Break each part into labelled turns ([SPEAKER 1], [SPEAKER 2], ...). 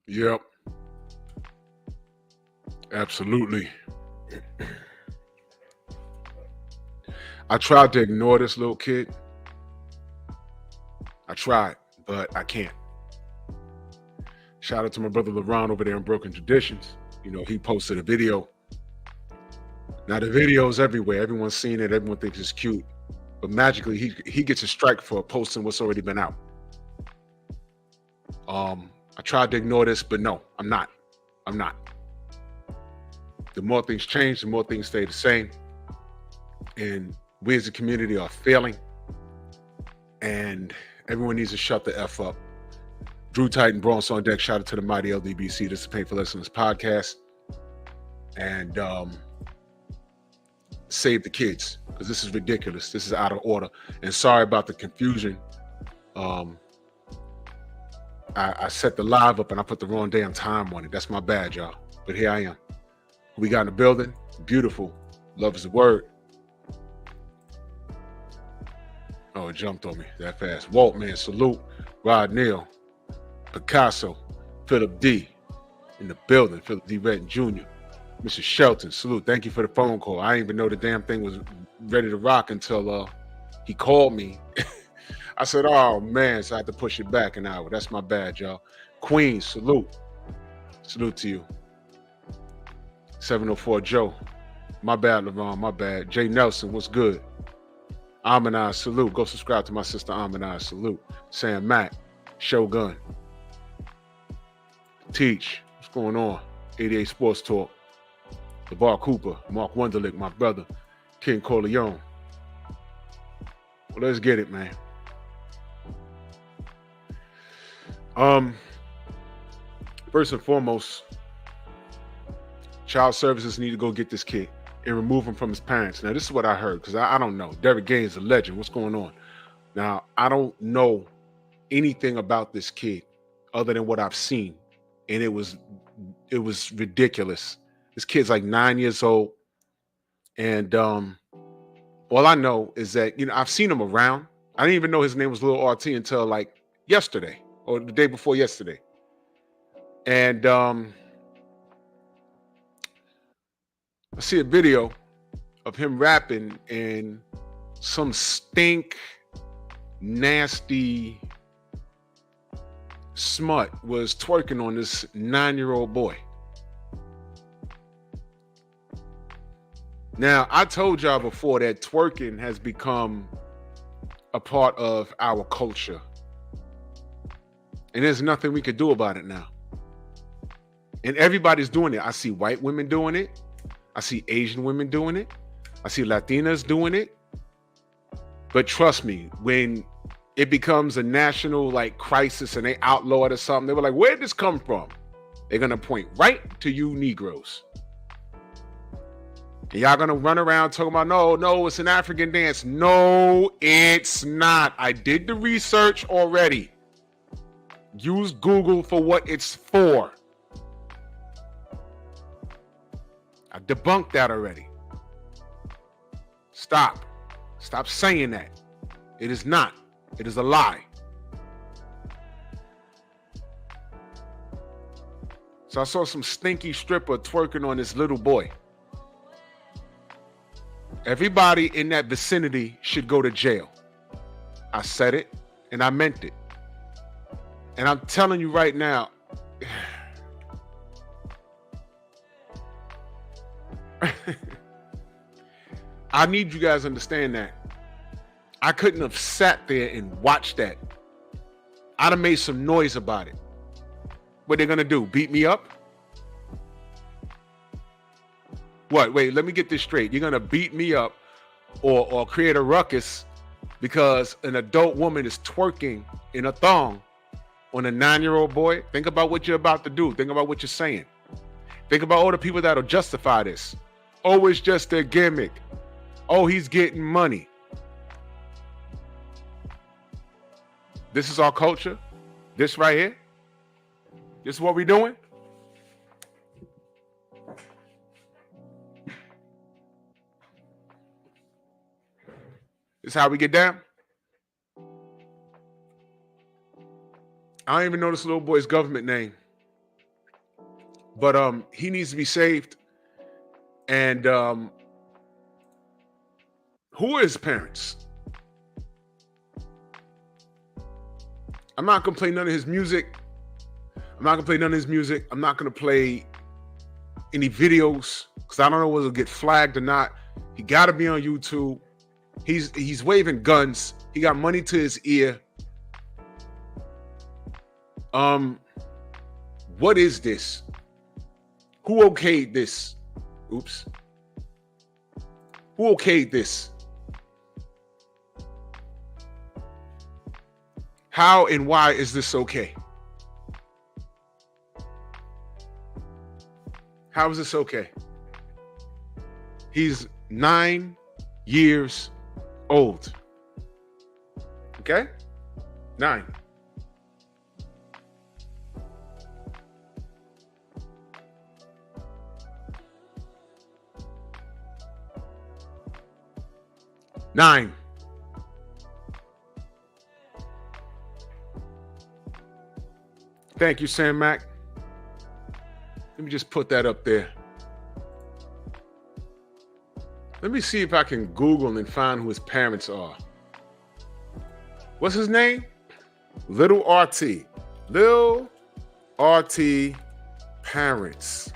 [SPEAKER 1] Yep. Absolutely. I tried to ignore this little kid. I tried, but I can't. Shout out to my brother LeBron over there in Broken Traditions. You know, he posted a video. Now the video is everywhere. Everyone's seen it. Everyone thinks it's cute. But magically, he gets a strike for posting what's already been out. I tried to ignore this, but no, I'm not. I'm not. The more things change, the more things stay the same. And we as a community are failing. And everyone needs to shut the F up. Drew Titan, Bronx on deck. Shout out to the mighty LDBC. This is Painful Listeners podcast. And save the kids, because this is ridiculous. This is out of order. And sorry about the confusion. I set the live up and I put the wrong damn time on it. That's my bad, y'all. But here I am. We got in the building. Beautiful. Love is the word. Oh, it jumped on me that fast. Walt, man, salute. Rod Neal, Picasso, Philip D. in the building. Philip D. Redden Jr. Mr. Shelton, salute. Thank you for the phone call. I didn't even know the damn thing was ready to rock until he called me. I said, oh, man, so I had to push it back an hour. That's my bad, y'all. Queen, salute. Salute to you. 704 Joe. My bad, LeBron, my bad. Jay Nelson, what's good? Amanaz, salute. Go subscribe to my sister Amanaz, salute. Sam Mack, Shogun. Teach, what's going on? 88 Sports Talk. LeVar Cooper, Mark Wunderlich, my brother. King Corleone. Well, let's get it, man. First and foremost, child services need to go get this kid and remove him from his parents. Now, this is what I heard, because I don't know. Derek Gay is a legend. What's going on? Now, I don't know anything about this kid other than what I've seen. And it was ridiculous. This kid's like 9 years old. And all I know is that, I've seen him around. I didn't even know his name was Lil RT until like yesterday or the day before yesterday. And I see a video of him rapping, and some stink, nasty smut was twerking on this 9-year-old boy. Now, I told y'all before that twerking has become a part of our culture. And there's nothing we could do about it now. And everybody's doing it. I see white women doing it. I see Asian women doing it. I see Latinas doing it. But trust me, when it becomes a national crisis and they outlaw it or something, they were like, where'd this come from? They're going to point right to you Negroes. And y'all going to run around talking about, no, it's an African dance. No, it's not. I did the research already. Use Google for what it's for. I debunked that already. Stop saying that. It is not. It is a lie. So I saw some stinky stripper twerking on this little boy. Everybody in that vicinity should go to jail. I said it and I meant it. And I'm telling you right now, I need you guys to understand that. I couldn't have sat there and watched that. I'd have made some noise about it. What they're going to do? Beat me up? What? Wait, let me get this straight. You're going to beat me up or create a ruckus because an adult woman is twerking in a thong on a 9-year-old boy? Think about what you're about to do. Think about what you're saying. Think about all the people that'll justify this. Oh, it's just a gimmick. Oh, he's getting money. This is our culture. This right here. This is what we're doing. This is how we get down. I don't even know this little boy's government name. But he needs to be saved. And who are his parents? I'm not gonna play none of his music. I'm not gonna play none of his music. I'm not gonna play any videos because I don't know whether it'll get flagged or not. He gotta be on YouTube. He's waving guns. He got money to his ear. What is this? Who okayed this? Oops. Who okayed this? How and why is this okay? How is this okay? He's 9 years old. Okay? 9. Nine. Thank you, Sam Mac. Let me just put that up there. Let me see if I can Google and find who his parents are. What's his name? Lil RT. Lil RT parents.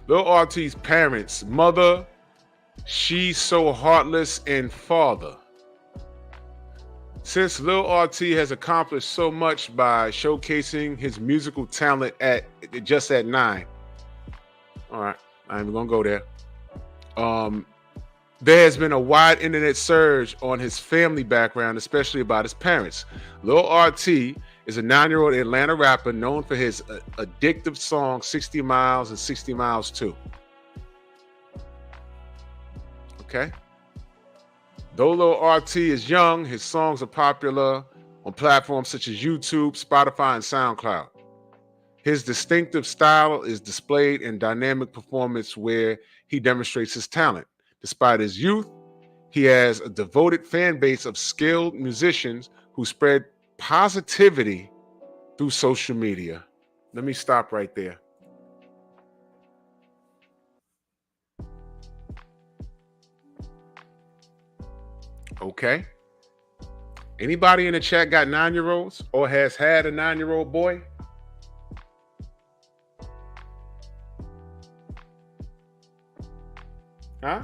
[SPEAKER 1] Lil RT's parents. Mother, she's so heartless, and father. Since Lil RT has accomplished so much by showcasing his musical talent at 9. All right, I ain't gonna go there. There has been a wide internet surge on his family background, especially about his parents. Lil RT is a 9-year-old Atlanta rapper known for his addictive song 60 Miles and 60 Miles 2. Okay. Though Lil RT is young, his songs are popular on platforms such as YouTube, Spotify, and SoundCloud. His distinctive style is displayed in dynamic performance where he demonstrates his talent. Despite his youth, he has a devoted fan base of skilled musicians who spread positivity through social media. Let me stop right there. Okay. Anybody in the chat got 9-year-olds or has had a 9-year-old boy? Huh?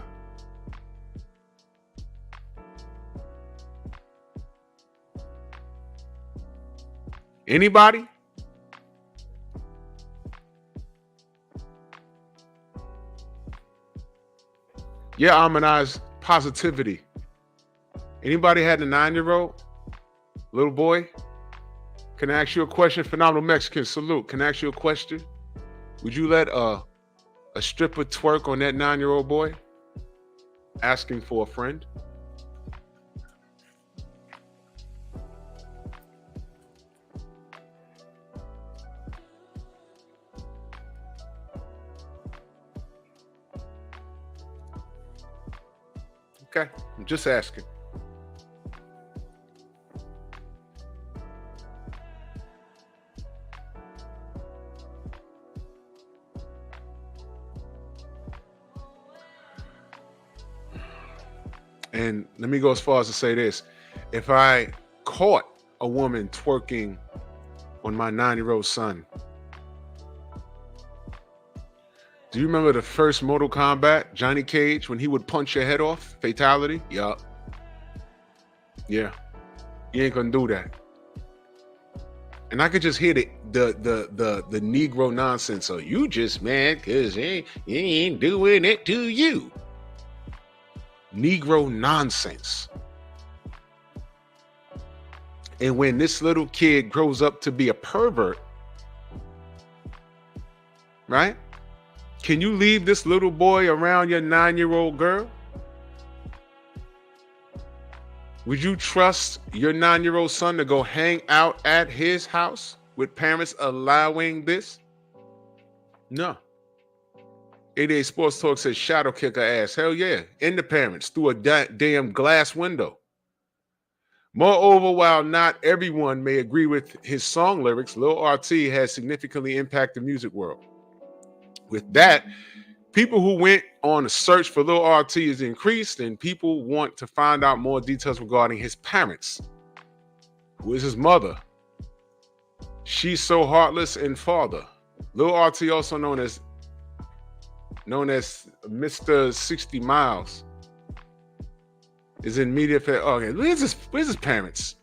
[SPEAKER 1] Anybody? Yeah, Amanize positivity. Anybody had a 9-year-old? Little boy? Can I ask you a question? Phenomenal Mexican, salute. Can I ask you a question? Would you let a stripper twerk on that 9-year-old boy? Asking for a friend? Okay, I'm just asking. And let me go as far as to say this. If I caught a woman twerking on my 9-year-old son, do you remember the first Mortal Kombat, Johnny Cage, when he would punch your head off? Fatality? Yup. Yeah. You ain't gonna do that. And I could just hear the Negro nonsense. So you just mad because he ain't doing it to you. Negro nonsense. And when this little kid grows up to be a pervert, right? Can you leave this little boy around your 9-year-old girl? Would you trust your 9-year-old son to go hang out at his house with parents allowing this? No. 88 Sports Talk says shadow kicker ass. Hell yeah. In the parents through a damn glass window. Moreover, while not everyone may agree with his song lyrics, Lil RT has significantly impacted the music world. With that, people who went on a search for Lil RT is increased, and people want to find out more details regarding his parents. Who is his mother? She's So Heartless, and father. Lil RT, also known as Mr. 60 Miles, is in media. Okay, where's his parents?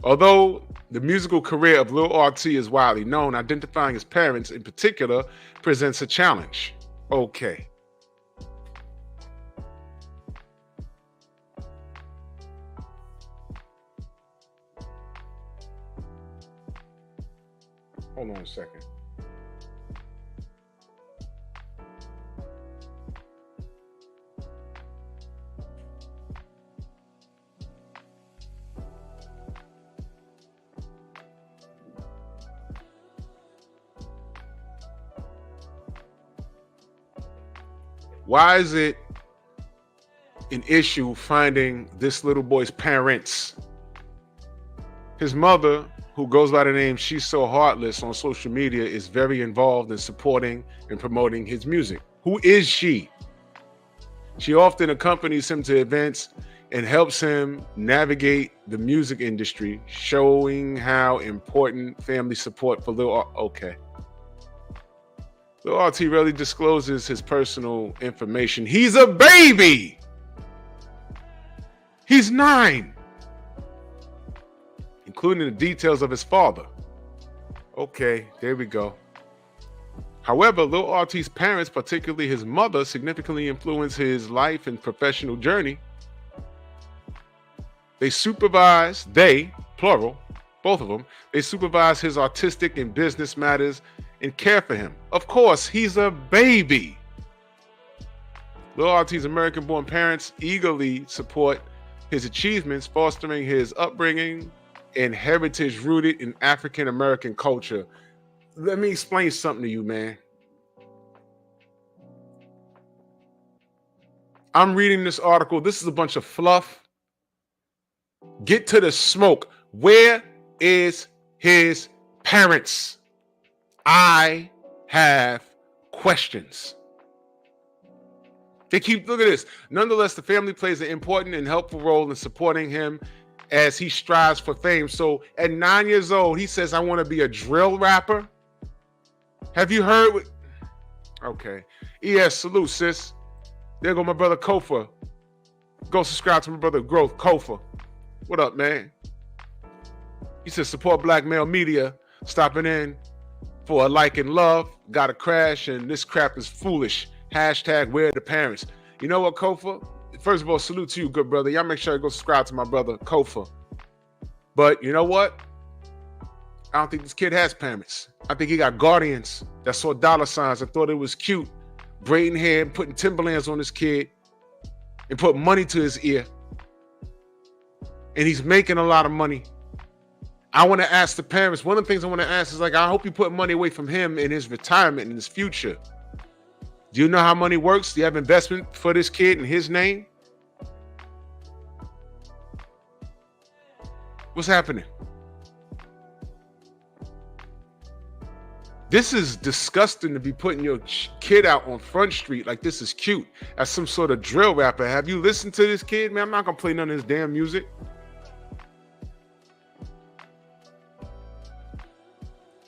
[SPEAKER 1] Although the musical career of Lil RT is widely known, identifying his parents in particular presents a challenge. Okay. Hold on a second. Why is it an issue finding this little boy's parents? His mother, who goes by the name She's So Heartless on social media, is very involved in supporting and promoting his music. Who is she? She often accompanies him to events and helps him navigate the music industry, showing how important family support for Lil RT. Okay. Lil RT rarely discloses his personal information. He's a baby. He's 9. Including the details of his father. Okay, there we go. However, Lil RT's parents, particularly his mother, significantly influenced his life and professional journey. They, plural, both of them, they supervise his artistic and business matters and care for him. Of course, he's a baby. Lil RT's American-born parents eagerly support his achievements, fostering his upbringing and heritage rooted in African-American culture. Let me explain something to you, man. I'm reading this article. This is a bunch of fluff. Get to the smoke. Where is his parents? I have questions. Look at this. Nonetheless, the family plays an important and helpful role in supporting him as he strives for fame. So at 9 years old, he says, I want to be a drill rapper. Have you heard? Okay. ES, salute, sis. There go my brother Kofa. Go subscribe to my brother Growth, Kofa. What up, man? He says, support black male media. Stopping in for a like and love. Got a crash, and this crap is foolish. Hashtag where are the parents? You know what, Kofa? First of all, salute to you, good brother. Y'all make sure you go subscribe to my brother, Kofa. But you know what? I don't think this kid has parents. I think he got guardians that saw dollar signs and thought it was cute, braiding hair, putting Timberlands on his kid, and put money to his ear. And he's making a lot of money. I want to ask the parents, one of the things I want to ask is, like, I hope you put money away from him in his retirement, in his future. Do you know how money works? Do you have investment for this kid in his name? What's happening? This is disgusting to be putting your kid out on Front Street like this is cute as some sort of drill rapper. Have you listened to this kid, man? I'm not gonna play none of his damn music.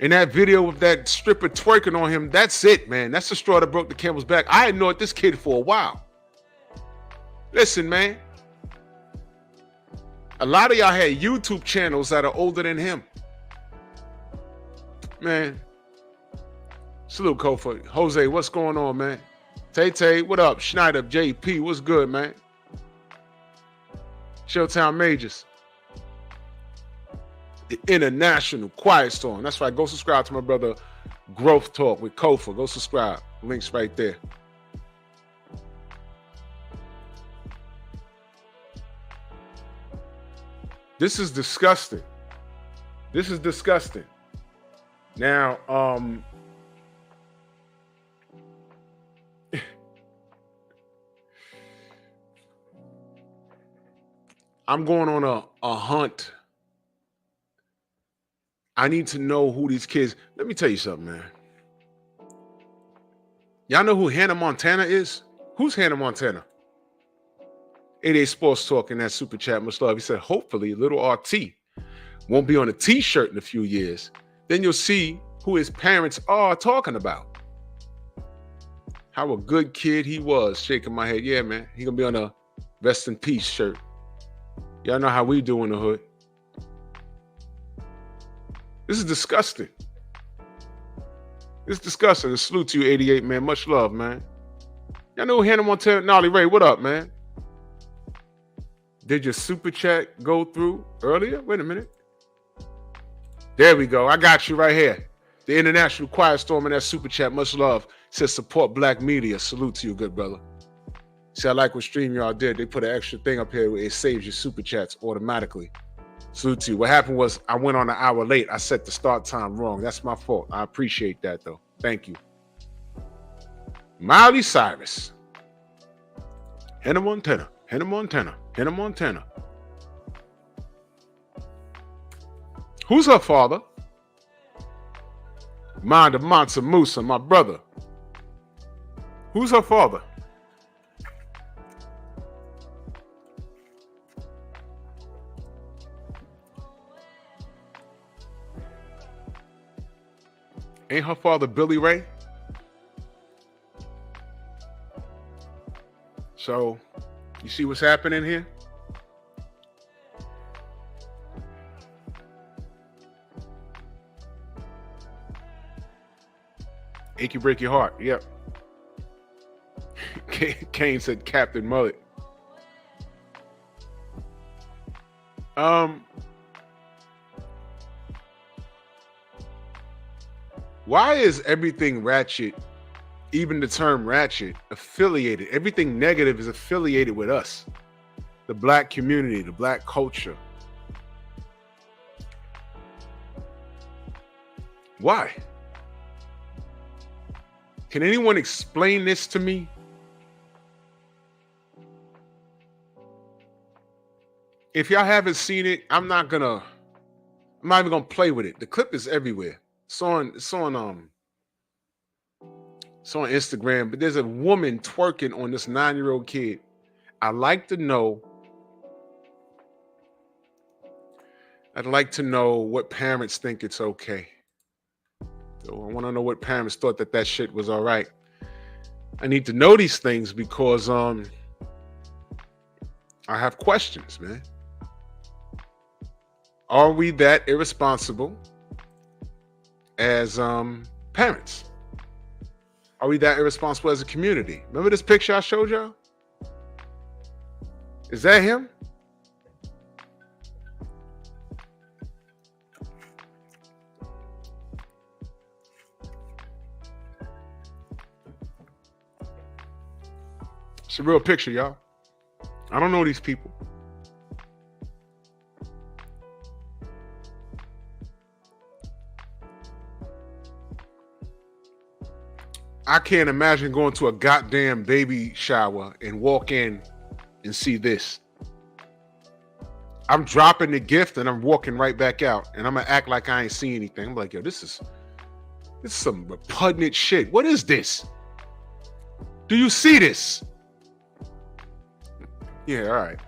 [SPEAKER 1] And that video of that stripper twerking on him, that's it, man. That's the straw that broke the camel's back. I ignored this kid for a while. Listen, man. A lot of y'all had YouTube channels that are older than him. Man. Salute, Kofa. Jose, what's going on, man? Tay, what up? Schneider, JP, what's good, man? Showtime Majors. The International Quiet Storm. That's right. Go subscribe to my brother Growth Talk with Kofa. Go subscribe. Links right there. This is disgusting. This is disgusting. Now, I'm going on a hunt. I need to know who these kids. Let me tell you something, man. Y'all know who Hannah Montana is? Who's Hannah Montana? 88 Sports Talk in that super chat. Much love. He said, hopefully, Lil RT won't be on a t-shirt in a few years. Then you'll see who his parents are talking about. How a good kid he was. Shaking my head. Yeah, man. He gonna be on a rest in peace shirt. Y'all know how we do in the hood. This is disgusting. It's disgusting. A salute to you, 88, man. Much love, man. Y'all know Hannah Montana. Nolly Ray, what up, man? Did your super chat go through earlier? Wait a minute. There we go. I got you right here. The International Quiet Storm in that super chat. Much love. Says support black media. Salute to you, good brother. See, I like what StreamYard did. They put an extra thing up here where it saves your super chats automatically. Salute to you. What happened was I went on an hour late. I set the start time wrong. That's my fault. I appreciate that, though. Thank you. Miley Cyrus. Hannah Montana. Hannah Montana. Hannah Montana. Who's her father? Mind of Mansa Musa, my brother. Who's her father? Ain't her father Billy Ray? So, you see what's happening here? Achy break your heart. Yep. Kane said Captain Mullet. Why is everything ratchet, even the term ratchet, affiliated? Everything negative is affiliated with us, the black community, the black culture. Why? Can anyone explain this to me? If y'all haven't seen it, I'm not even gonna play with it. The clip is everywhere. It's on Instagram, but there's a woman twerking on this 9-year-old kid. I'd like to know what parents think it's okay. So I want to know what parents thought that shit was all right. I need to know these things because I have questions, man. Are we that irresponsible as parents? Are we that irresponsible as a community? Remember this picture I showed y'all? Is that him? It's a real picture, y'all. I don't know these people. I can't imagine going to a goddamn baby shower and walk in and see this. I'm dropping the gift and I'm walking right back out and I'm gonna act like I ain't see anything. I'm like, yo, this is some repugnant shit. What is this? Do you see this? Yeah, all right.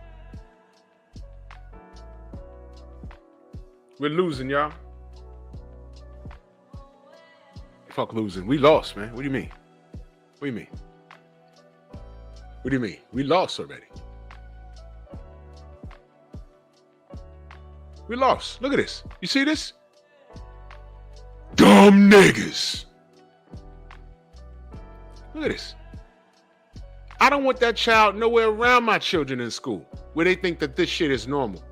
[SPEAKER 1] We're losing, y'all. Fuck losing. We lost, man. What do you mean? What do you mean? What do you mean? We lost already. We lost. Look at this. You see this? Dumb niggas. Look at this. I don't want that child nowhere around my children in school where they think that this shit is normal.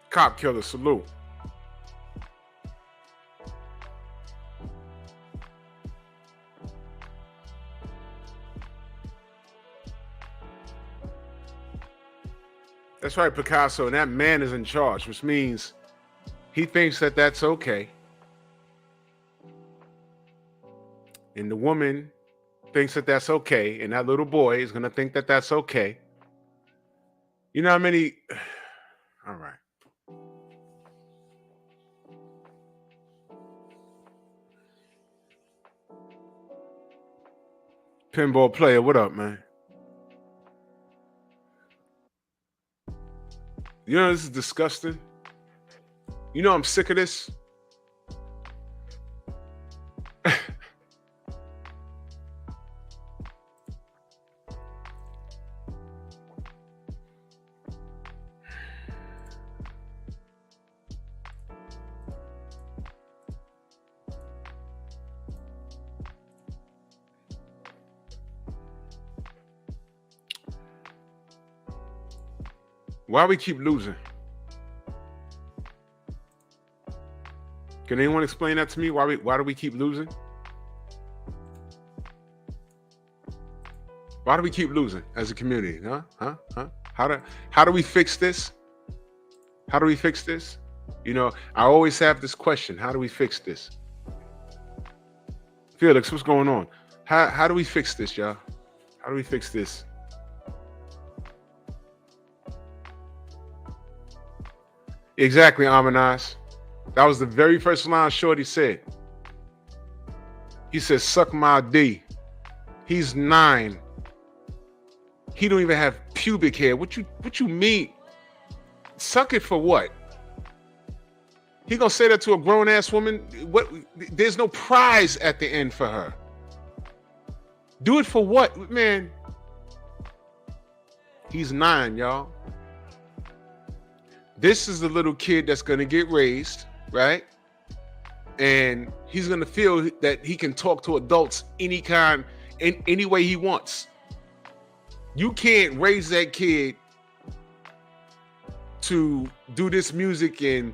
[SPEAKER 1] Cop killer, salute. That's right, Picasso. And that man is in charge, which means he thinks that that's okay. and the woman thinks that that's okay, and that little boy is going to think that that's okay. You know how many? All right. Pinball player, what up, man? You know this is disgusting. You know I'm sick of this. Why we keep losing? Can anyone explain that to me? Why do we keep losing? Why do we keep losing as a community? Huh? How do we fix this? How do we fix this? You know, I always have this question. How do we fix this? Felix, what's going on? How do we fix this, y'all? How do we fix this? Exactly, Amanas. That was the very first line Shorty said. He said, suck my D. He's 9. He don't even have pubic hair. What you mean? Suck it for what? He gonna say that to a grown-ass woman? What? There's no prize at the end for her. Do it for what? Man, he's 9, y'all. This is the little kid that's gonna get raised, right? And he's gonna feel that he can talk to adults any way he wants. You can't raise that kid to do this music and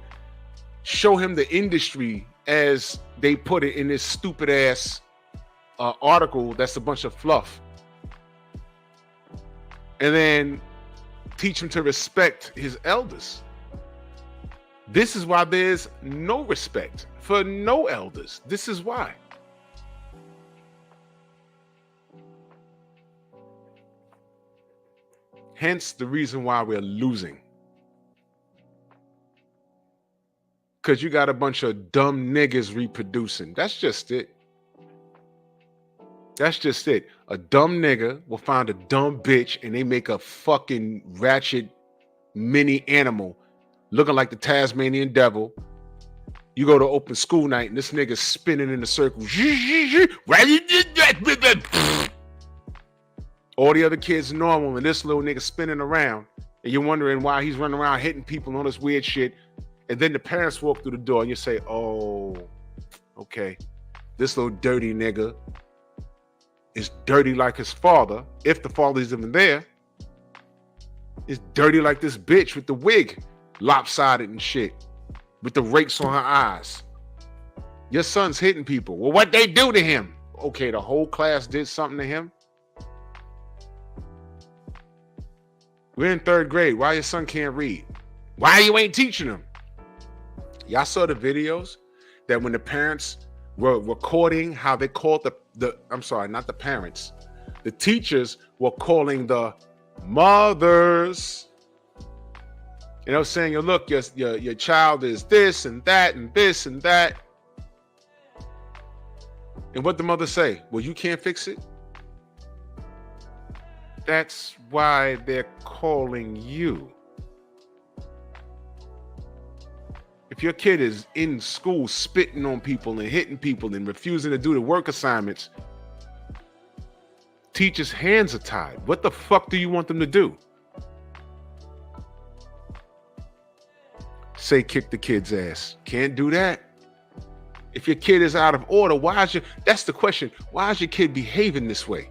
[SPEAKER 1] show him the industry as they put it in this stupid ass article that's a bunch of fluff. And then teach him to respect his elders. This is why there's no respect for no elders. This is why. Hence the reason why we're losing. Because you got a bunch of dumb niggas reproducing. That's just it. That's just it. A dumb nigga will find a dumb bitch and they make a fucking ratchet mini animal looking like the Tasmanian devil. You go to open school night and this nigga's spinning in a circle. All the other kids normal and this little nigga spinning around. And you're wondering why he's running around hitting people on this weird shit. And then the parents walk through the door and you say, oh, okay. This little dirty nigga is dirty like his father. If the father's even there, is dirty like this bitch with the wig lopsided and shit, with the rakes on her eyes. Your son's hitting people. Well, what they do to him? Okay, the whole class did something to him. We're in 3rd grade. Why your son can't read? Why you ain't teaching him? Y'all saw the videos that when the parents were recording how they called I'm sorry, not the parents. The teachers were calling the mothers. You know, saying, look, your child is this and that and this and that. And what the mother say? Well, you can't fix it. That's why they're calling you. If your kid is in school spitting on people and hitting people and refusing to do the work assignments, teachers' hands are tied. What the fuck do you want them to do? Say kick the kid's ass. Can't do that. If your kid is out of order, that's the question. Why is your kid behaving this way?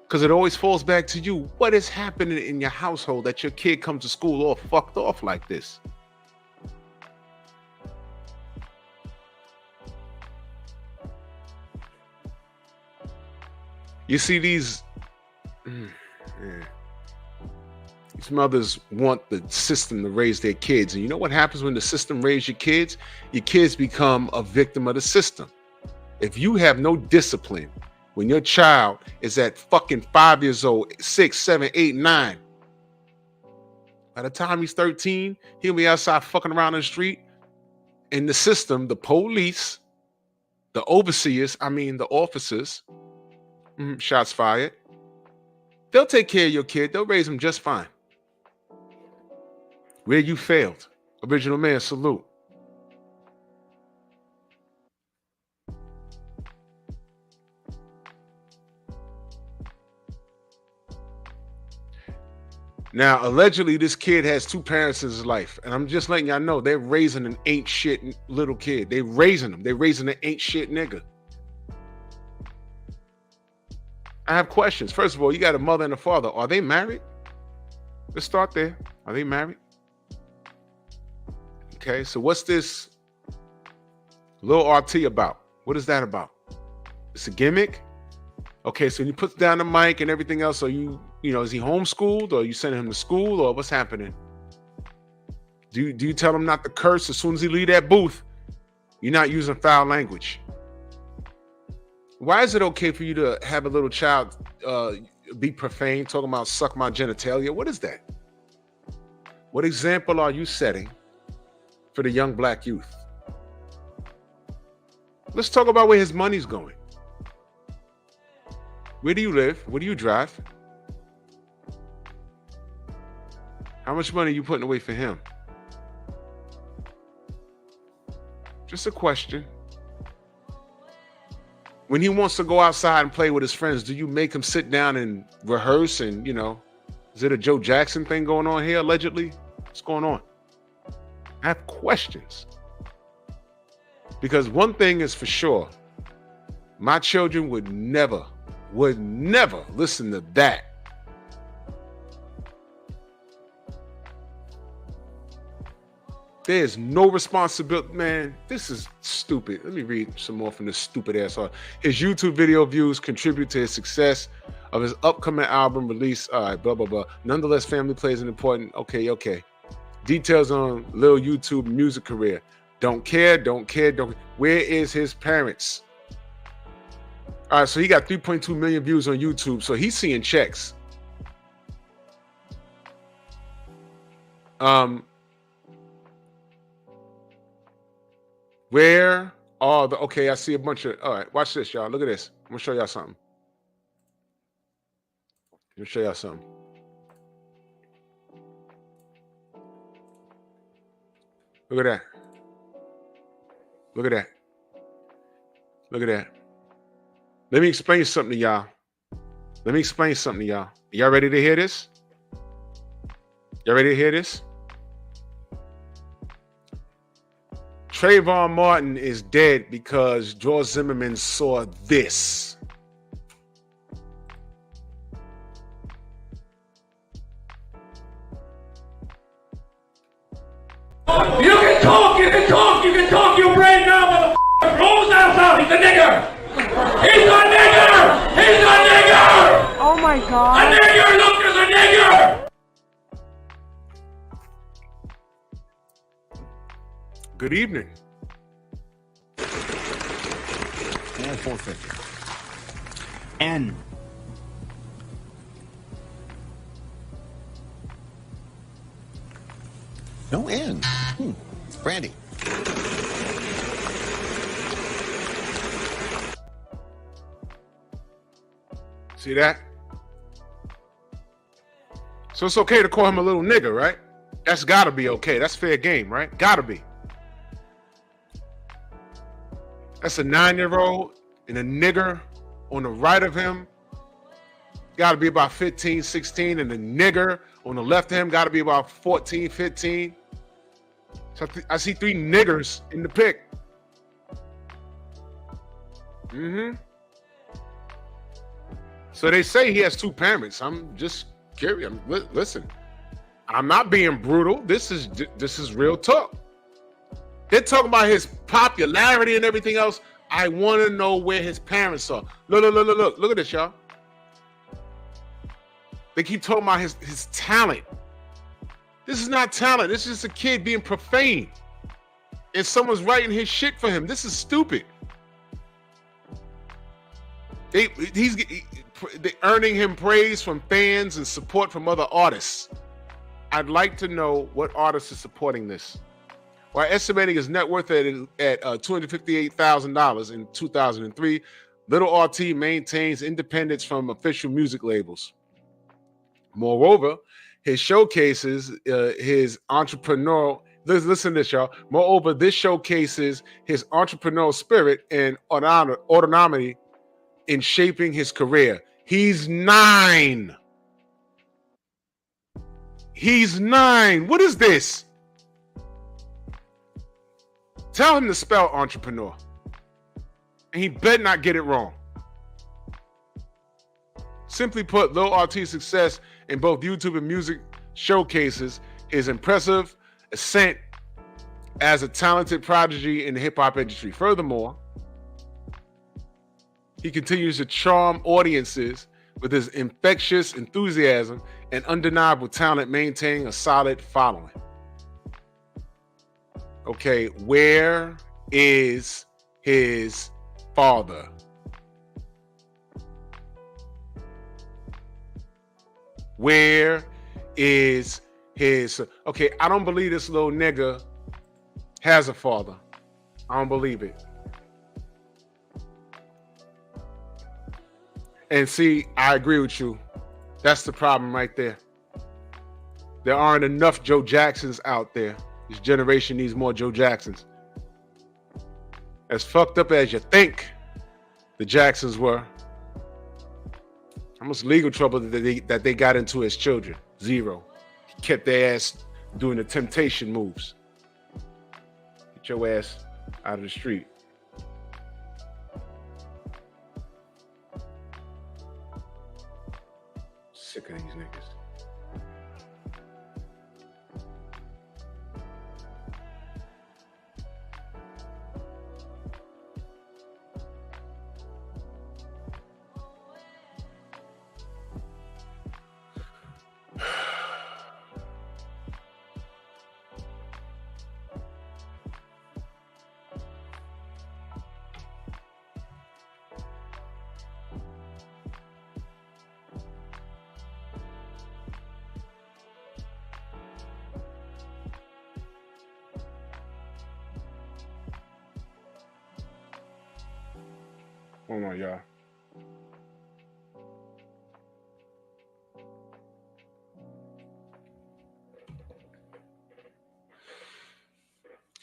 [SPEAKER 1] Because it always falls back to you. What is happening in your household that your kid comes to school all fucked off like this? You see these mothers want the system to raise their kids. And you know what happens when the system raises your kids? Your kids become a victim of the system. If you have no discipline when your child is at fucking 5 years old, 6, 7, 8, 9, by the time he's 13, he'll be outside fucking around in the street. In the system, the police, the overseers, the officers, shots fired, they'll take care of your kid. They'll raise him just fine. Where you failed. Original man, salute. Now, allegedly, this kid has 2 parents in his life. And I'm just letting y'all know, they're raising an ain't shit little kid. They're raising him. They're raising an ain't shit nigga. I have questions. First of all, you got a mother and a father. Are they married? Let's start there. Are they married? Okay, so what's this Lil RT about? What is that about? It's a gimmick? Okay, so when you put down the mic and everything else, are you know, is he homeschooled, or are you sending him to school, or what's happening? Do you tell him not to curse as soon as he leave that booth? You're not using foul language. Why is it okay for you to have a little child be profane, talking about suck my genitalia? What is that? What example are you setting for the young black youth? Let's talk about where his money's going. Where do you live? Where do you drive? How much money are you putting away for him? Just a question. When he wants to go outside and play with his friends, do you make him sit down and rehearse and, you know, is it a Joe Jackson thing going on here, allegedly? What's going on? I have questions. Because one thing is for sure, my children would never listen to that. There's no responsibility, man. This is stupid. Let me read some more from this stupid ass. His YouTube video views contribute to his success of his upcoming album release. All right, blah, blah, blah. Nonetheless, family plays an important, okay. Details on Lil YouTube music career. Don't care. Where is his parents? All right, so he got 3.2 million views on YouTube, so he's seeing checks. Where are the, okay, I see a bunch of, all right, watch this, y'all. Look at this. I'm gonna show y'all something. Look at that. Look at that. Let me explain something to y'all. Y'all ready to hear this? Trayvon Martin is dead because George Zimmerman saw this.
[SPEAKER 2] You can talk, your brain now, motherfucker. Rolls out, he's a nigger.
[SPEAKER 3] Oh my God.
[SPEAKER 2] A nigger, look, there's a nigger.
[SPEAKER 1] Good evening.
[SPEAKER 4] And 450. N. No N. It's Brandy.
[SPEAKER 1] See that? So it's okay to call him a little nigger, right? That's gotta be okay. That's fair game, right? Gotta be. That's a 9-year-old and a nigger on the right of him. Got to be about 15, 16. And the nigger on the left of him got to be about 14, 15. So I see 3 niggers in the pic. So they say he has 2 parents. I'm just curious. Listen, I'm not being brutal. This is real talk. They're talking about his popularity and everything else. I want to know where his parents are. Look at this, y'all. They keep talking about his talent. This is not talent. This is just a kid being profane. And someone's writing his shit for him. This is stupid. They're earning him praise from fans and support from other artists. I'd like to know what artist is supporting this. While estimating his net worth at $258,000 in 2003, Lil RT maintains independence from official music labels. Moreover, his showcases his entrepreneurial. Listen to this, y'all. Moreover, this showcases his entrepreneurial spirit and autonomy in shaping his career. He's 9. He's 9. What is this? Tell him to spell entrepreneur. And he better not get it wrong. Simply put, Lil RT's success in both YouTube and music showcases his impressive ascent as a talented prodigy in the hip-hop industry. Furthermore, he continues to charm audiences with his infectious enthusiasm and undeniable talent, maintaining a solid following. Okay, where is his father? Where is his... Okay, I don't believe this little nigga has a father. I don't believe it. And see, I agree with you. That's the problem right there. There aren't enough Joe Jacksons out there. This generation needs more Joe Jacksons. As fucked up as you think the Jacksons were, how much legal trouble that they got into as children? 0. Kept their ass doing the temptation moves. Get your ass out of the street. Sick of these niggas. Hold on, y'all.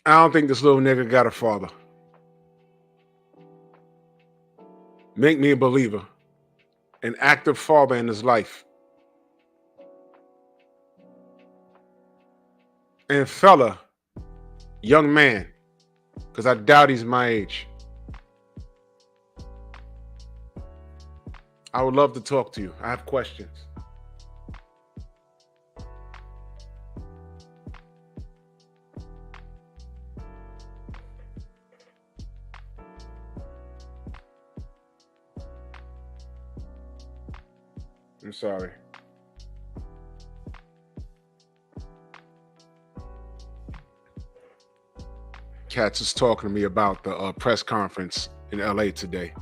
[SPEAKER 1] I don't think this little nigga got a father. Make me a believer. An active father in his life. And fella, young man, because I doubt he's my age. I would love to talk to you. I have questions. I'm sorry. Cats is talking to me about the press conference in LA today.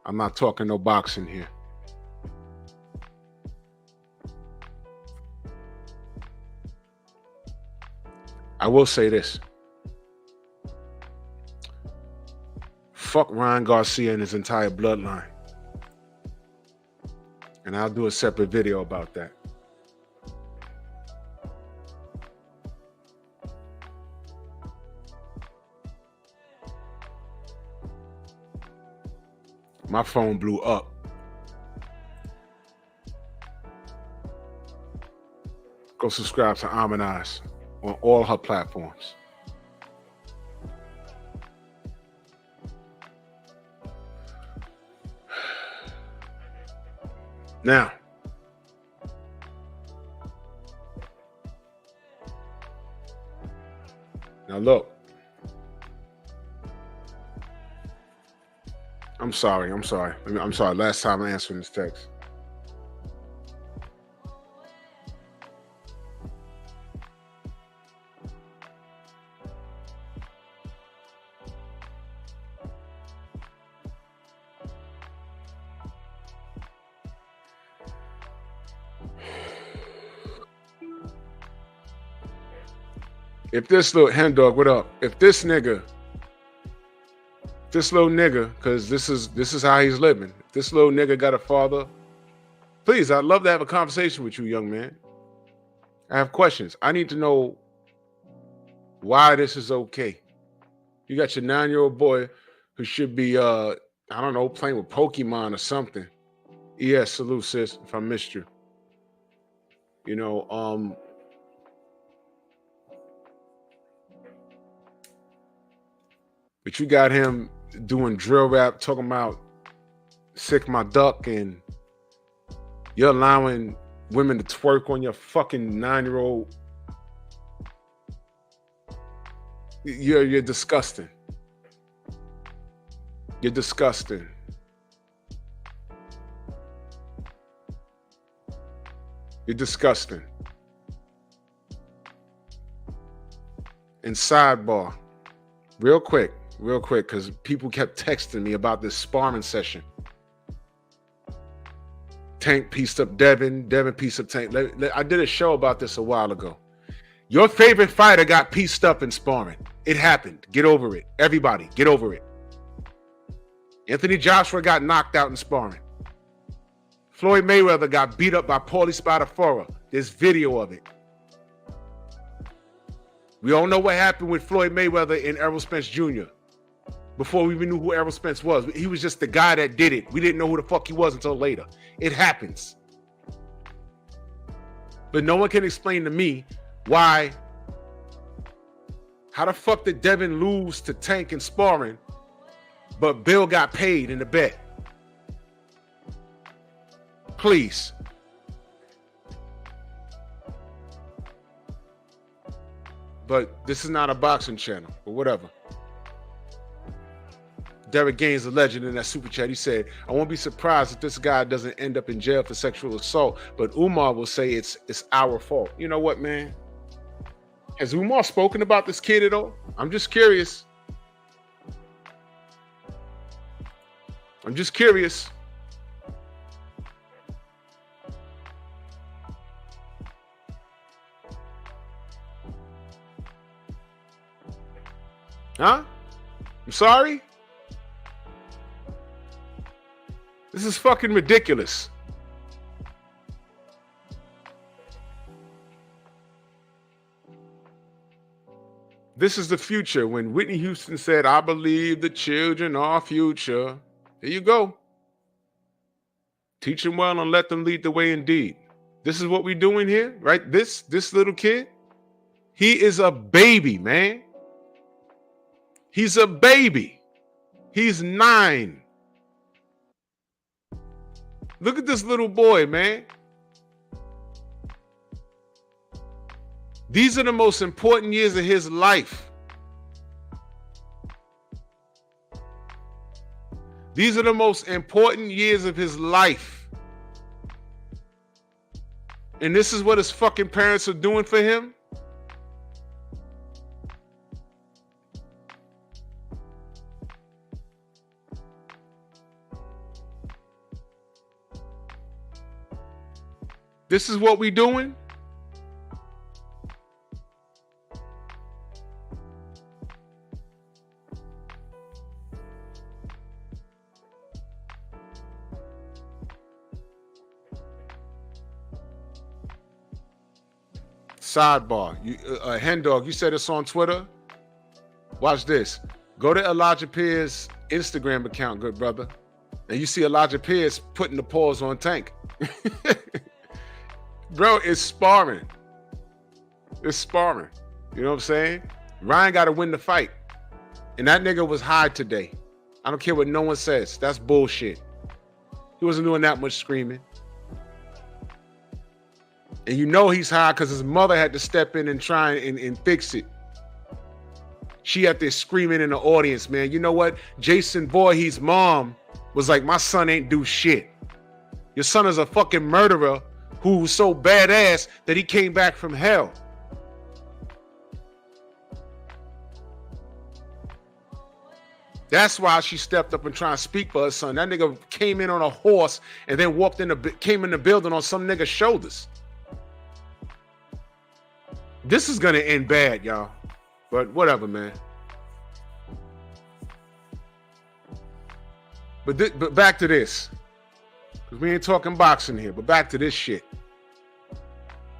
[SPEAKER 1] I'm not talking no boxing here. I will say this. Fuck Ryan Garcia and his entire bloodline. And I'll do a separate video about that. My phone blew up. Go subscribe to Amanize on all her platforms. Now, look. I'm sorry. I'm sorry. Last time I answered this text. If this little hen dog, what up? If this little nigga, because this is how he's living. If this little nigga got a father, please, I'd love to have a conversation with you, young man. I have questions. I need to know why this is okay. You got your 9-year-old boy who should be, I don't know, playing with Pokemon or something. Yes, salute, sis, if I missed you. You know, but you got him doing drill rap, talking about sick my duck, and you're allowing women to twerk on your fucking 9-year-old. You're disgusting. You're disgusting. You're disgusting. And sidebar, real quick, because people kept texting me about this sparring session. Tank pieced up Devin pieced up Tank. I did a show about this a while ago. Your favorite fighter got pieced up in sparring. It happened. Get over it. Everybody, get over it. Anthony Joshua got knocked out in sparring. Floyd Mayweather got beat up by Paulie Spadafora. There's video of it. We all know what happened with Floyd Mayweather and Errol Spence Jr. before we even knew who Errol Spence was. He was just the guy that did it. We didn't know who the fuck he was until later. It happens. But no one can explain to me how the fuck did Devin lose to Tank in sparring, but Bill got paid in the bet? Please. But this is not a boxing channel, but whatever. Derek Gaines, a legend, in that super chat, he said, I won't be surprised if this guy doesn't end up in jail for sexual assault, but Umar will say it's our fault. You know what, man? Has Umar spoken about this kid at all? I'm just curious. I'm just curious. Huh? I'm sorry? This is fucking ridiculous. This is the future. When Whitney Houston said, I believe the children are future. There you go. Teach them well and let them lead the way indeed. This is what we're doing here, right? This little kid, he is a baby, man. He's a baby. He's 9. Look at this little boy, man. These are the most important years of his life. These are the most important years of his life. And this is what his fucking parents are doing for him? This is what we doing? Sidebar, Hen Dog, you said it's on Twitter. Watch this. Go to Elijah Pierce's Instagram account, good brother, and you see Elijah Pierce putting the paws on Tank. Bro, it's sparring. It's sparring. You know what I'm saying? Ryan got to win the fight. And that nigga was high today. I don't care what no one says. That's bullshit. He wasn't doing that much screaming. And you know he's high because his mother had to step in and try and fix it. She out there screaming in the audience, man. You know what? Jason Voorhees' mom was like, my son ain't do shit. Your son is a fucking murderer who was so badass that he came back from hell. That's why she stepped up and tried to speak for her son. That nigga came in on a horse and then came in the building on some nigga's shoulders. This is gonna end bad, y'all. But whatever, man. But back to this. Because we ain't talking boxing here, but back to this shit.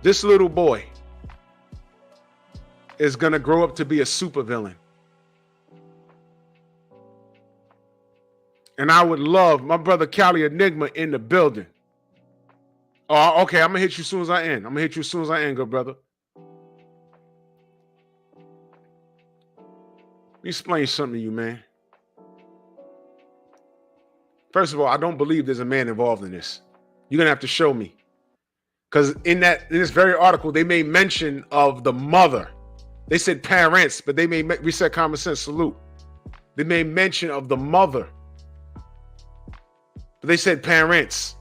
[SPEAKER 1] This little boy is going to grow up to be a supervillain. And I would love my brother Cali Enigma in the building. Oh, okay. I'm going to hit you as soon as I end. Good brother. Let me explain something to you, man. First of all, I don't believe there's a man involved in this. You're going to have to show me. Because in this very article, they made mention of the mother. They said parents, but they made reset common sense salute. They made mention of the mother. But they said parents.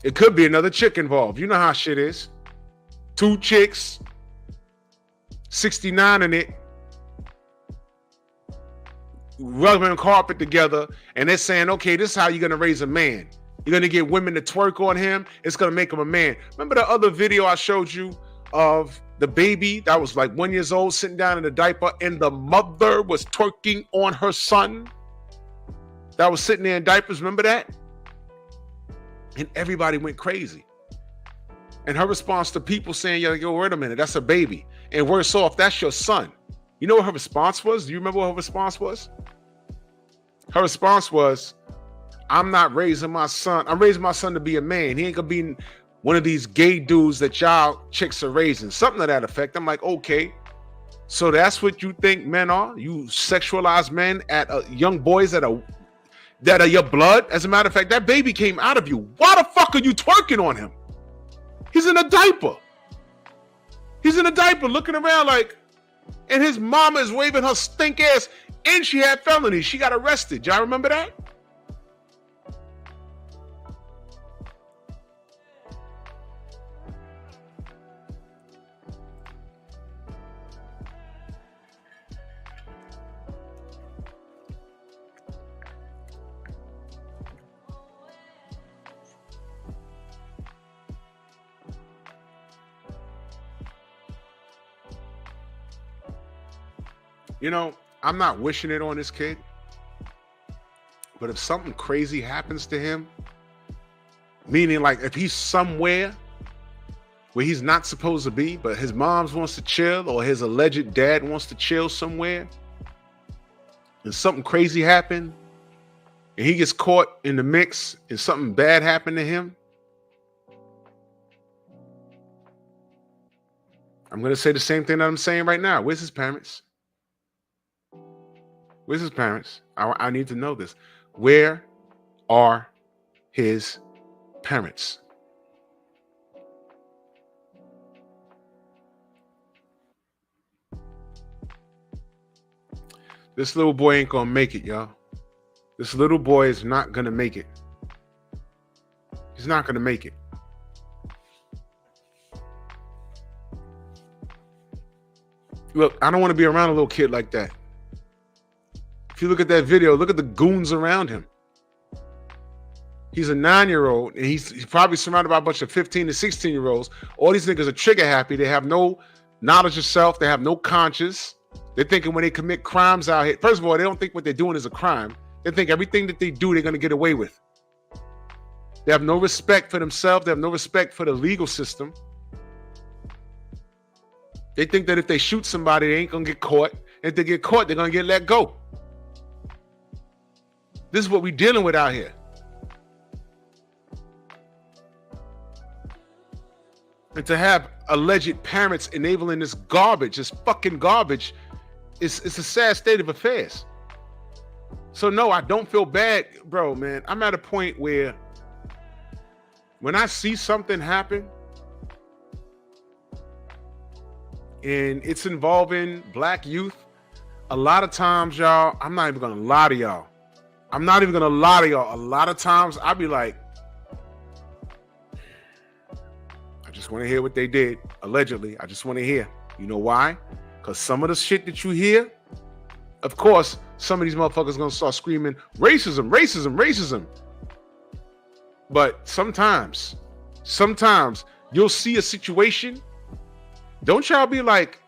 [SPEAKER 1] It could be another chick involved. You know how shit is. 2 chicks, 69 in it, rubbing carpet together, and they're saying, okay, this is how you're going to raise a man. You're going to get women to twerk on him. It's going to make him a man. Remember the other video I showed you of the baby that was like 1 year old sitting down in a diaper and the mother was twerking on her son that was sitting there in diapers? Remember that? And everybody went crazy. And her response to people saying, yo, wait a minute, that's a baby. And worse off, that's your son. You know what her response was? Do you remember what her response was? Her response was, I'm not raising my son. I'm raising my son to be a man. He ain't gonna be one of these gay dudes that y'all chicks are raising. Something to that effect. I'm like, okay. So that's what you think men are? You sexualize men at young boys that are your blood? As a matter of fact, that baby came out of you. Why the fuck are you twerking on him? He's in a diaper. He's in a diaper looking around like, and his mama is waving her stink ass, and she had felonies. She got arrested. Y'all remember that? You know, I'm not wishing it on this kid, but if something crazy happens to him, meaning like if he's somewhere where he's not supposed to be, but his mom wants to chill or his alleged dad wants to chill somewhere, and something crazy happened and he gets caught in the mix and something bad happened to him, I'm going to say the same thing that I'm saying right now. Where's his parents? Where's his parents? I need to know this. Where are his parents? This little boy ain't gonna make it, y'all. This little boy is not gonna make it. He's not gonna make it. Look, I don't want to be around a little kid like that. If you look at that video, look at the goons around him. He's a 9-year-old, and he's probably surrounded by a bunch of 15 to 16-year-olds. All these niggas are trigger happy. They have no knowledge of self. They have no conscience. They're thinking when they commit crimes out here. First of all, they don't think what they're doing is a crime. They think everything that they do, they're going to get away with. They have no respect for themselves. They have no respect for the legal system. They think that if they shoot somebody, they ain't going to get caught. If they get caught, they're going to get let go. This is what we're dealing with out here. And to have alleged parents enabling this garbage, this fucking garbage, it's a sad state of affairs. So no, I don't feel bad, bro, man. I'm at a point where when I see something happen and it's involving black youth, a lot of times, y'all, I'm not even gonna lie to y'all. A lot of times I'll be like, I just want to hear what they did. Allegedly, I just want to hear. You know why? Because some of the shit that you hear, of course, some of these motherfuckers gonna start screaming, racism, racism, racism. But sometimes you'll see a situation. Don't y'all be like,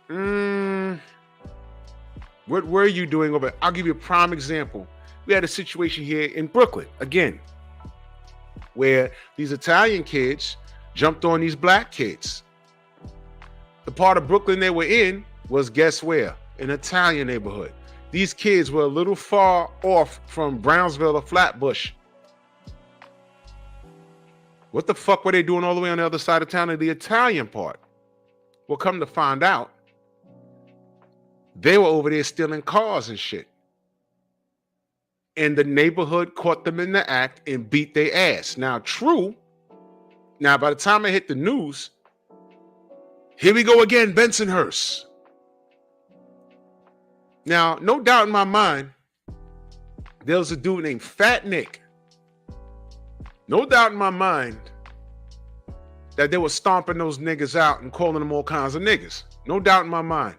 [SPEAKER 1] What were you doing over? I'll give you a prime example. We had a situation here in Brooklyn, again, where these Italian kids jumped on these black kids. The part of Brooklyn they were in was, guess where? An Italian neighborhood. These kids were a little far off from Brownsville or Flatbush. What the fuck were they doing all the way on the other side of town in the Italian part? Well, come to find out, they were over there stealing cars and shit. And the neighborhood caught them in the act and beat their ass. Now, true. Now, by the time I hit the news, here we go again, Bensonhurst. Now, no doubt in my mind, there was a dude named Fat Nick. No doubt in my mind that they were stomping those niggas out and calling them all kinds of niggas. No doubt in my mind.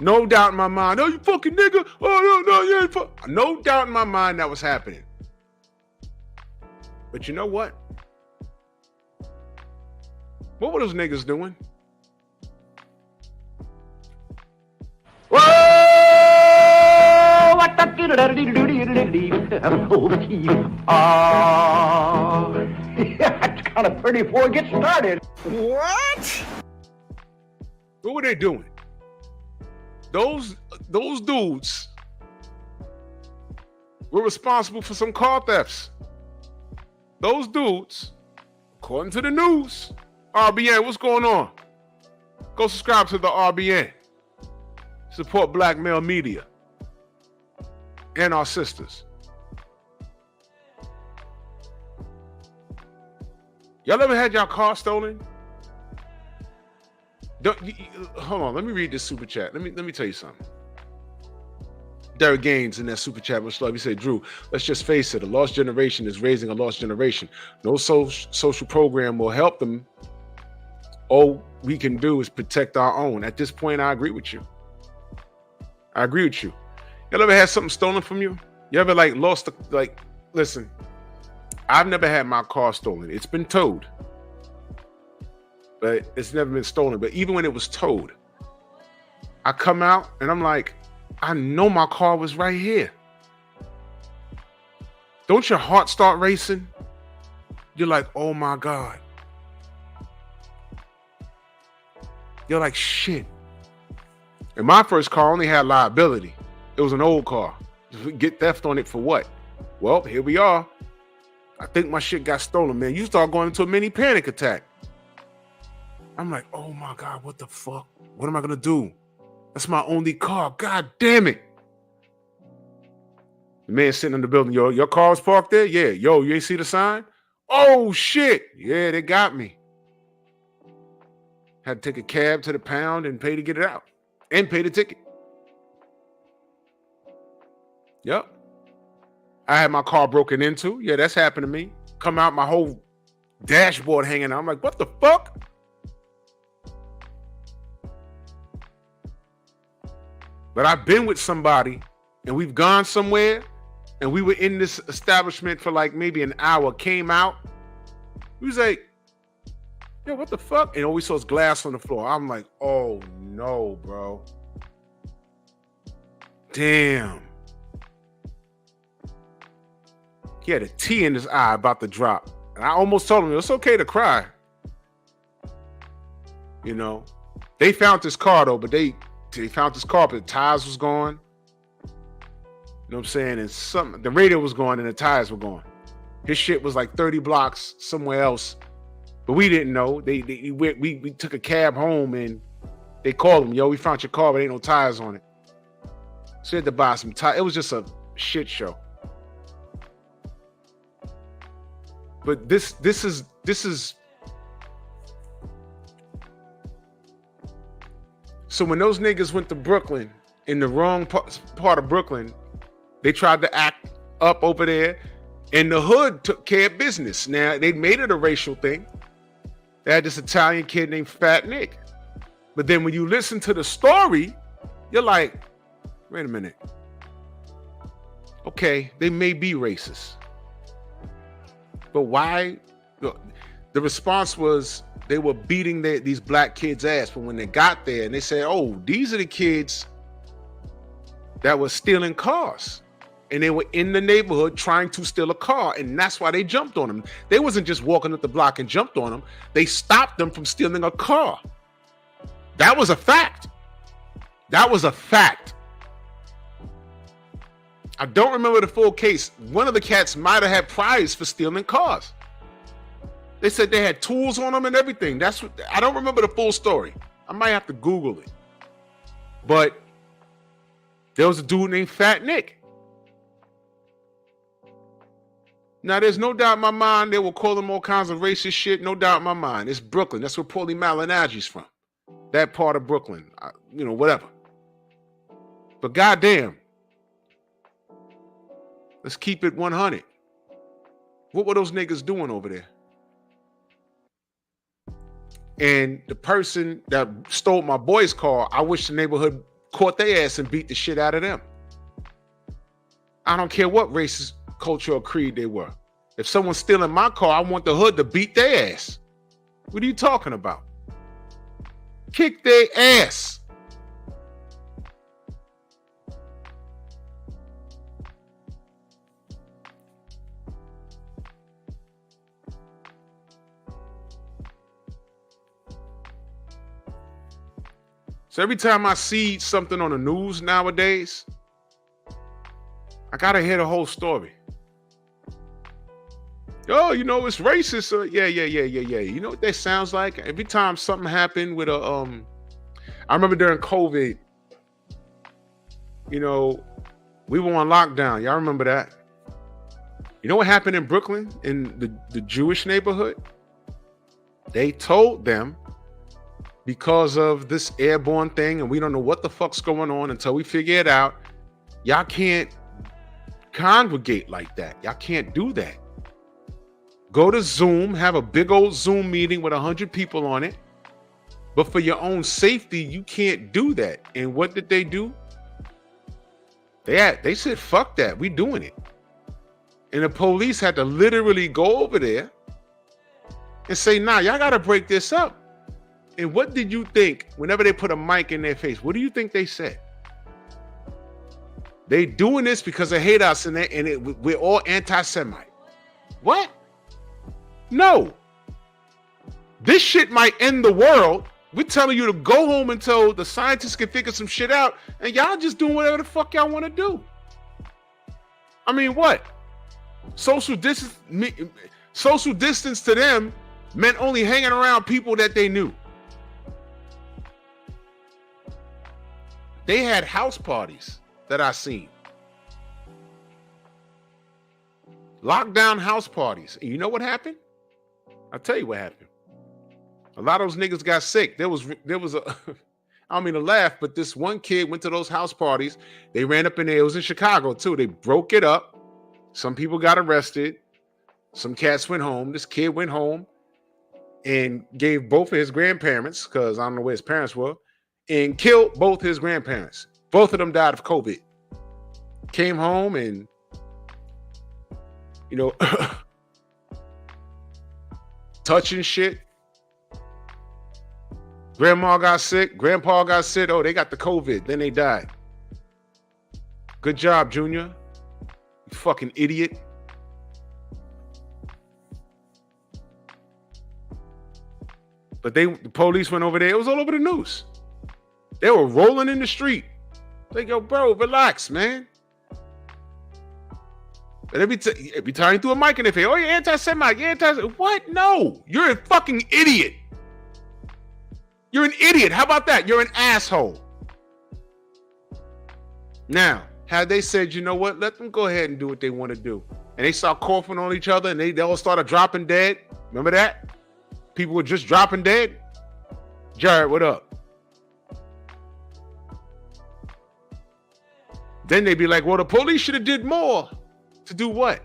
[SPEAKER 1] No doubt in my mind. Oh, you fucking nigga. Oh, no, you ain't fuck. No doubt in my mind that was happening. But you know what? What were those niggas doing?
[SPEAKER 2] Oh, what the that's kind of pretty before it gets started.
[SPEAKER 3] What?
[SPEAKER 1] What were they doing? Those dudes were responsible for some car thefts. Those dudes, according to the news, RBN, what's going on? Go subscribe to the RBN. Support black male media and our sisters. Y'all ever had y'all car stolen? Hold on, let me read this super chat. Let me tell you something. Derek Gaines in that super chat was love. He said, Drew, let's just face it. A lost generation is raising a lost generation. No social program will help them. All we can do is protect our own. At this point, I agree with you. I agree with you. Y'all ever had something stolen from you? You ever listen, I've never had my car stolen. It's been towed, but it's never been stolen. But even when it was towed, I come out and I'm like, I know my car was right here. Don't your heart start racing? You're like, oh my God. You're like, shit. And my first car only had liability. It was an old car. Get theft on it for what? Well, here we are. I think my shit got stolen, man. You start going into a mini panic attack. I'm like, oh my God, what the fuck? What am I gonna do? That's my only car. God damn it. The man sitting in the building, yo, your car was parked there? Yeah. Yo, you ain't see the sign? Oh shit. Yeah, they got me. Had to take a cab to the pound and pay to get it out. And pay the ticket. Yep. I had my car broken into. Yeah, that's happened to me. Come out, my whole dashboard hanging out. I'm like, what the fuck? But I've been with somebody and we've gone somewhere and we were in this establishment for like maybe an hour, came out. He was like, yo, what the fuck? And all we saw was glass on the floor. I'm like, oh no, bro. Damn. He had a T in his eye about to drop. And I almost told him, it's okay to cry. You know, they found this car though, but they found this car, but the tires was gone. You know what I'm saying? And the radio was gone and the tires were gone. His shit was like 30 blocks somewhere else. But we didn't know. We took a cab home and they called him, yo, we found your car, but ain't no tires on it. So we had to buy some tires. It was just a shit show. But this is so when those niggas went to Brooklyn, in the wrong part of Brooklyn, they tried to act up over there, and the hood took care of business. Now, they made it a racial thing. They had this Italian kid named Fat Nick. But then when you listen to the story, you're like, wait a minute. Okay, they may be racist. But why? The response was they were beating these black kids' ass. But when they got there and they said, oh, these are the kids that was stealing cars. And they were in the neighborhood trying to steal a car. And that's why they jumped on them. They wasn't just walking up the block and jumped on them. They stopped them from stealing a car. That was a fact. That was a fact. I don't remember the full case. One of the cats might have had priors for stealing cars. They said they had tools on them and everything. That's what, I don't remember the full story. I might have to Google it. But there was a dude named Fat Nick. Now, there's no doubt in my mind they will call him all kinds of racist shit. No doubt in my mind. It's Brooklyn. That's where Paulie Malignaggi's from. That part of Brooklyn. Whatever. But goddamn. Let's keep it 100. What were those niggas doing over there? And the person that stole my boy's car, I wish the neighborhood caught their ass and beat the shit out of them. I don't care what racist culture or creed they were. If someone's stealing my car, I want the hood to beat their ass. What are you talking about? Kick their ass. So every time I see something on the news nowadays, I gotta hear the whole story. Oh, it's racist. Yeah. You know what that sounds like? Every time something happened with I remember during COVID, we were on lockdown. Y'all remember that? You know what happened in Brooklyn, in the Jewish neighborhood? They told them, because of this airborne thing, and we don't know what the fuck's going on until we figure it out, y'all can't congregate like that. Y'all can't do that. Go to Zoom, have a big old Zoom meeting with 100 people on it. But for your own safety, you can't do that. And what did they do? They said, fuck that, we doing it. And the police had to literally go over there and say, nah, y'all gotta break this up. And what did you think whenever they put a mic in their face? What do you think they said? They doing this because they hate us and we're all anti-Semite. What? No. This shit might end the world. We're telling you to go home until the scientists can figure some shit out, and y'all just doing whatever the fuck y'all want to do. I mean, what? Social distance to them meant only hanging around people that they knew. They had house parties that I seen. Lockdown house parties. And you know what happened? I'll tell you what happened. A lot of those niggas got sick. There was a, I don't mean to laugh, but this one kid went to those house parties. They ran up in there. It was in Chicago too. They broke it up. Some people got arrested. Some cats went home. This kid went home and gave both of his grandparents, because I don't know where his parents were, and killed both his grandparents. Both of them died of COVID. Came home and, touching shit. Grandma got sick. Grandpa got sick. Oh, they got the COVID. Then they died. Good job, Junior. You fucking idiot. But the police went over there. It was all over the news. They were rolling in the street. Like, yo, bro, relax, man. But every time you threw a mic in their face, oh, you're anti-Semite, you're anti-Semite. What? No, you're a fucking idiot. You're an idiot. How about that? You're an asshole. Now, had they said, you know what, let them go ahead and do what they want to do, and they start coughing on each other, and they all started dropping dead. Remember that? People were just dropping dead. Jared, what up? Then they'd be like, well, the police should have did more. To do what?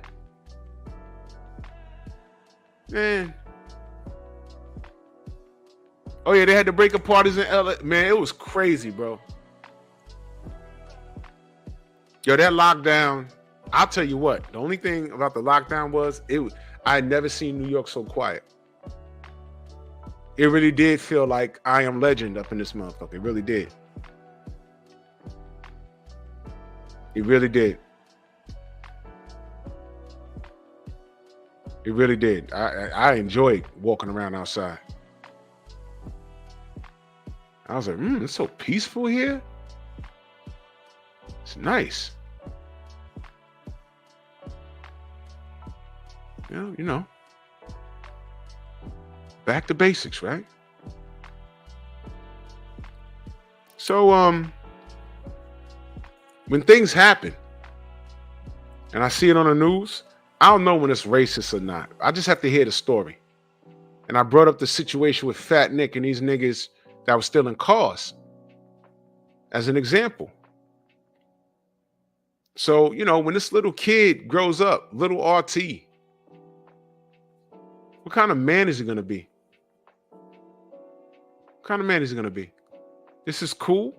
[SPEAKER 1] Man. Oh yeah, they had to break up parties in LA. Man, it was crazy, bro. Yo, that lockdown, I'll tell you what, the only thing about the lockdown was, I had never seen New York so quiet. It really did feel like I Am Legend up in this motherfucker. It really did. He really did. He really did. I enjoyed walking around outside. I was like, it's so peaceful here. It's nice. You know, back to basics, right? So, when things happen and I see it on the news, I don't know when it's racist or not. I just have to hear the story. And I brought up the situation with Fat Nick and these niggas that was stealing cars as an example. So, when this little kid grows up, Lil RT, what kind of man is he going to be? What kind of man is he going to be? This is cool.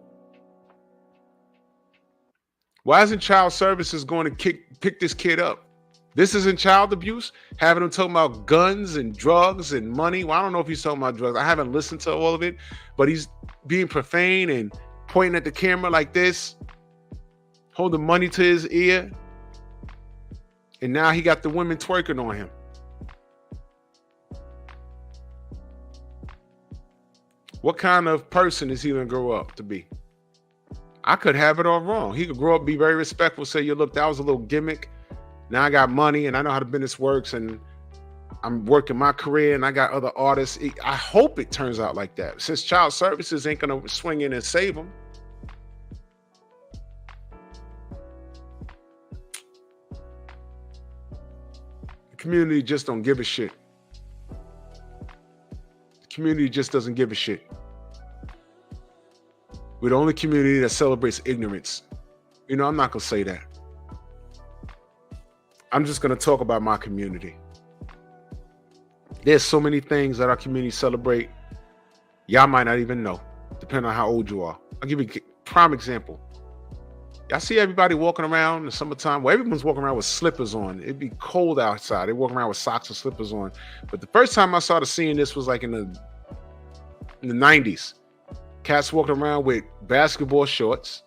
[SPEAKER 1] Why isn't child services going to pick this kid up? This isn't child abuse? Having him talking about guns and drugs and money. Well, I don't know if he's talking about drugs. I haven't listened to all of it, but he's being profane and pointing at the camera like this, holding money to his ear. And now he got the women twerking on him. What kind of person is he going to grow up to be? I could have it all wrong. He could grow up, be very respectful, say, look, that was a little gimmick. Now I got money and I know how the business works and I'm working my career and I got other artists. I hope it turns out like that. Since child services ain't going to swing in and save them. The community just don't give a shit. The community just doesn't give a shit. We're the only community that celebrates ignorance. I'm not going to say that. I'm just going to talk about my community. There's so many things that our community celebrate. Y'all might not even know, depending on how old you are. I'll give you a prime example. Y'all see everybody walking around in the summertime? Well, everyone's walking around with slippers on. It'd be cold outside. They're walking around with socks and slippers on. But the first time I started seeing this was like in the 90s. Cats walking around with basketball shorts.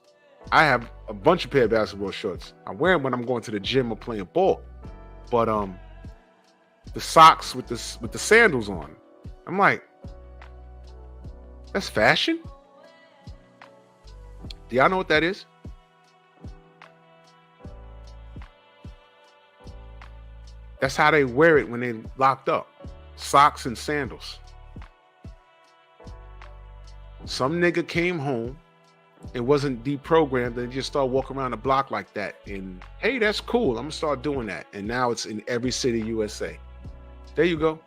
[SPEAKER 1] I have a bunch of pair of basketball shorts. I wear them when I'm going to the gym or playing ball. But the socks with the sandals on. I'm like, that's fashion? Do y'all know what that is? That's how they wear it when they locked up. Socks and sandals. Some nigga came home and wasn't deprogrammed and just started walking around the block like that. And hey, that's cool. I'm gonna start doing that. And now it's in every city USA. There you go.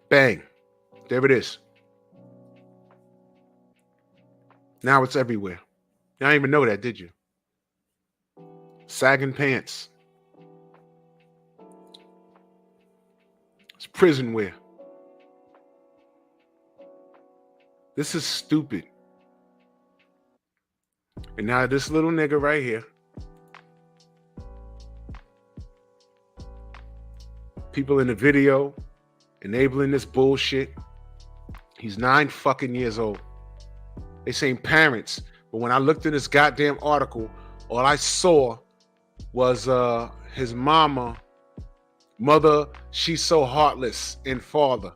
[SPEAKER 1] Bang. There it is. Now it's everywhere. You didn't even know that, did you? Sagging pants. It's prison wear. This is stupid. And now this little nigga right here. People in the video enabling this bullshit. He's 9 fucking years old. They saying parents, but when I looked in this goddamn article, all I saw was his mother, she's so heartless, and father.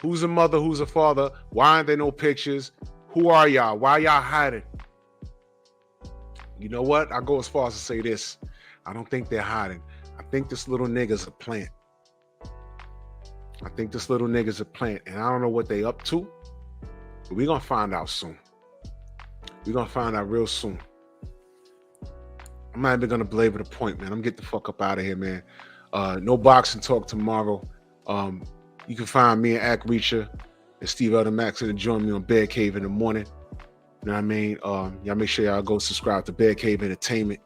[SPEAKER 1] Who's a mother? Who's a father? Why aren't there no pictures? Who are y'all? Why y'all hiding? You know what? I go as far as to say this. I don't think they're hiding. I think this little nigga's a plant. I think this little nigga's a plant, and I don't know what they up to, but we're gonna find out soon. We're gonna find out real soon. I'm not even gonna belabor the point, man. I'm getting the fuck up out of here, man. No boxing talk tomorrow. You can find me and Ack Reacher and Steve Elder Max to join me on Bear Cave in the morning. You know what I mean? Y'all make sure y'all go subscribe to Bear Cave Entertainment.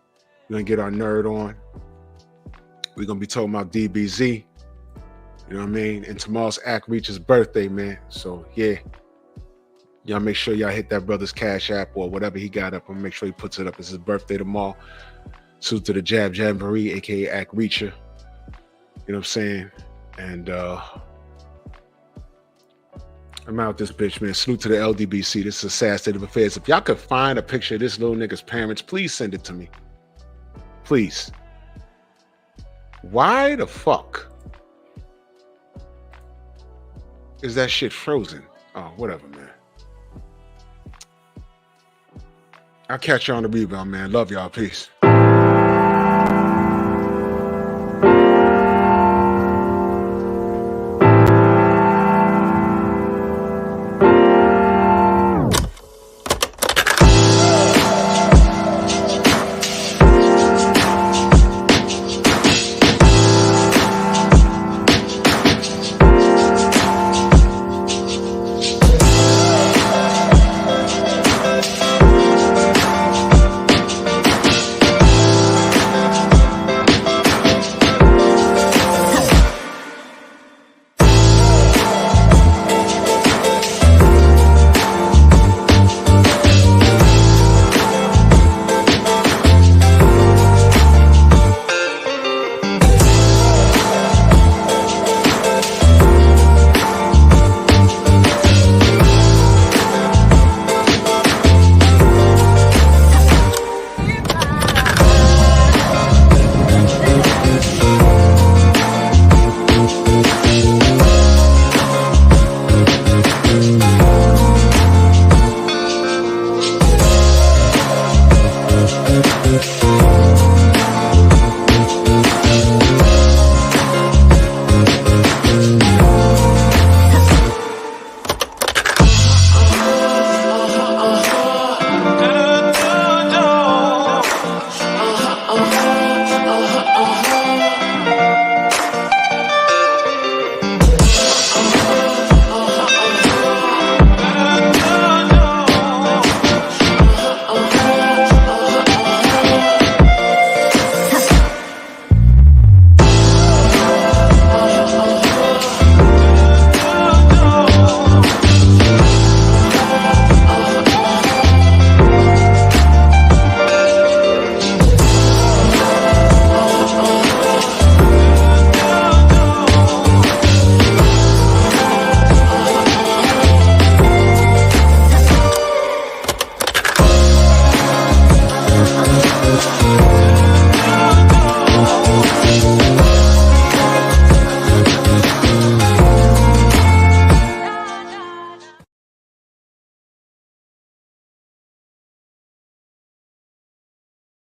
[SPEAKER 1] We're gonna get our nerd on. We're gonna be talking about DBZ. You know what I mean? And tomorrow's Ack Reacher's birthday, man. So yeah. Y'all make sure y'all hit that brother's Cash App or whatever he got up and make sure he puts it up. It's his birthday tomorrow. Salute to the Jab Jamboree, aka Ack Reacher. You know what I'm saying? And I'm out this bitch, man. Salute to the LDBC. This is a sad state of affairs. If y'all could find a picture of this little nigga's parents, please send it to me. Please. Why the fuck is that shit frozen? Oh, whatever, man. I'll catch you on the rebound, man. Love y'all. Peace.